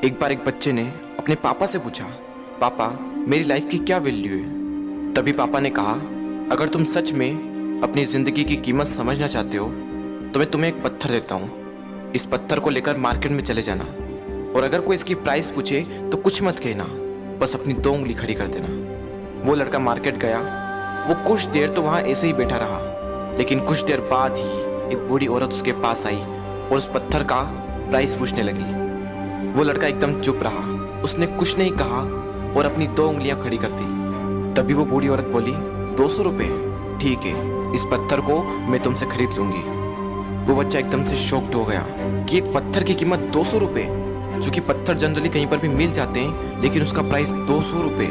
एक बार एक बच्चे ने अपने पापा से पूछा, पापा मेरी लाइफ की क्या वैल्यू है। तभी पापा ने कहा, अगर तुम सच में अपनी ज़िंदगी की कीमत समझना चाहते हो तो मैं तुम्हें एक पत्थर देता हूँ। इस पत्थर को लेकर मार्केट में चले जाना और अगर कोई इसकी प्राइस पूछे तो कुछ मत कहना, बस अपनी 2 उंगली खड़ी कर देना। वो लड़का मार्केट गया। वो कुछ देर तो वहाँ ऐसे ही बैठा रहा, लेकिन कुछ देर बाद ही एक बूढ़ी औरत उसके पास आई और उस पत्थर का प्राइस पूछने लगी। वो लड़का एकदम चुप रहा, उसने कुछ नहीं कहा और अपनी 2 उंगलियां खड़ी कर दी। तभी वो बूढ़ी औरत बोली, 200 रुपये, ठीक है, इस पत्थर को मैं तुमसे खरीद लूंगी। वो बच्चा एकदम से शॉक्ड हो गया कि एक पत्थर की कीमत 200 रुपये, जो कि पत्थर जनरली कहीं पर भी मिल जाते हैं, लेकिन उसका प्राइस 200 रुपये।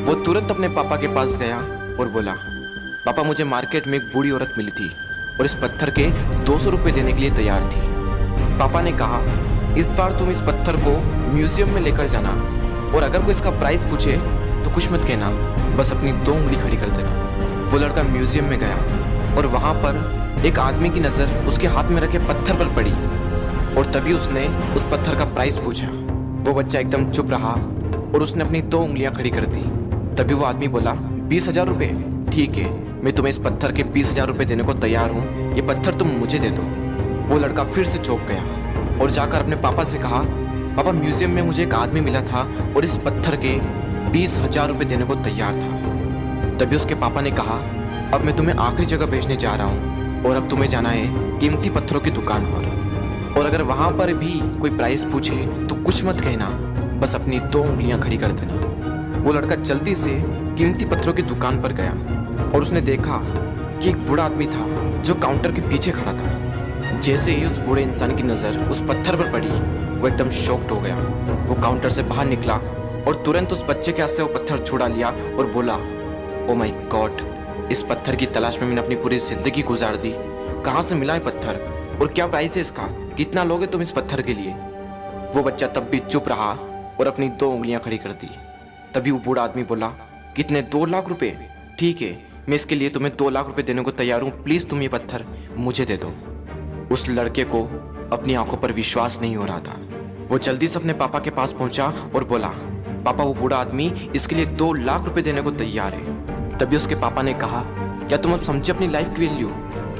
वो तुरंत अपने पापा के पास गया और बोला, पापा मुझे मार्केट में एक बूढ़ी औरत मिली थी और इस पत्थर के 200 रुपये देने के लिए तैयार थी। पापा ने कहा, इस बार तुम इस पत्थर को म्यूजियम में लेकर जाना और अगर कोई इसका प्राइस पूछे तो कुछ मत कहना, बस अपनी 2 उंगली खड़ी कर देना। वो लड़का म्यूजियम में गया और वहाँ पर एक आदमी की नज़र उसके हाथ में रखे पत्थर पर पड़ी और तभी उसने उस पत्थर का प्राइस पूछा। वो बच्चा एकदम चुप रहा और उसने अपनी 2 उंगलियां खड़ी कर दी। तभी वो आदमी बोला, 20,000 रुपये, ठीक है, मैं तुम्हें इस पत्थर के 20,000 रुपये देने को तैयार हूँ, ये पत्थर तुम मुझे दे दो। वो लड़का फिर से चौंक गया और जाकर अपने पापा से कहा, पापा म्यूजियम में मुझे एक आदमी मिला था और इस पत्थर के 20,000 रुपये देने को तैयार था। तभी उसके पापा ने कहा, अब मैं तुम्हें आखिरी जगह भेजने जा रहा हूँ और अब तुम्हें जाना है कीमती पत्थरों की दुकान पर और अगर वहाँ पर भी कोई प्राइस पूछे तो कुछ मत कहना, बस अपनी 2 उंगलियां खड़ी कर देना। वो लड़का जल्दी से कीमती पत्थरों की दुकान पर गया और उसने देखा कि एक बूढ़ा आदमी था जो काउंटर के पीछे खड़ा था। जैसे ही उस बूढ़े इंसान की नज़र उस पत्थर पर पड़ी, वो एकदम शॉक्ड हो गया। वो काउंटर से बाहर निकला और तुरंत उस बच्चे के हाथ से वो पत्थर छुड़ा लिया और बोला, ओ माय गॉड, इस पत्थर की तलाश में मैंने अपनी पूरी जिंदगी गुजार दी। कहाँ से मिला है पत्थर और क्या प्राइस है इसका, कितना लोगे तुम इस पत्थर के लिए। वो बच्चा तब भी चुप रहा और अपनी 2 उंगलियां खड़ी कर दी। तभी वो बूढ़ा आदमी बोला, कितने, 2 लाख रुपए, ठीक है, मैं इसके लिए तुम्हें 2 लाख रुपए देने को तैयार हूँ, प्लीज़ तुम ये पत्थर मुझे दे दो। उस लड़के को अपनी आंखों पर विश्वास नहीं हो रहा था। वो जल्दी से अपने पापा के पास पहुंचा और बोला, पापा वो बूढ़ा आदमी इसके लिए 2 लाख रुपए देने को तैयार है। तभी उसके पापा ने कहा, क्या तुम अब समझे अपनी लाइफ की वैल्यू?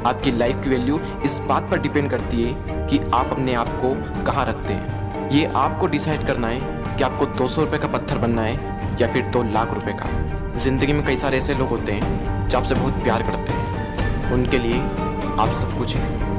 आपकी लाइफ की वैल्यू इस बात पर डिपेंड करती है कि आप अपने आप को कहाँ रखते हैं। ये आपको डिसाइड करना है कि आपको 200 रुपये का पत्थर बनना है या फिर 2 लाख रुपए का। जिंदगी में कई सारे ऐसे लोग होते हैं जो आपसे बहुत प्यार करते हैं, उनके लिए आप सब कुछ हैं।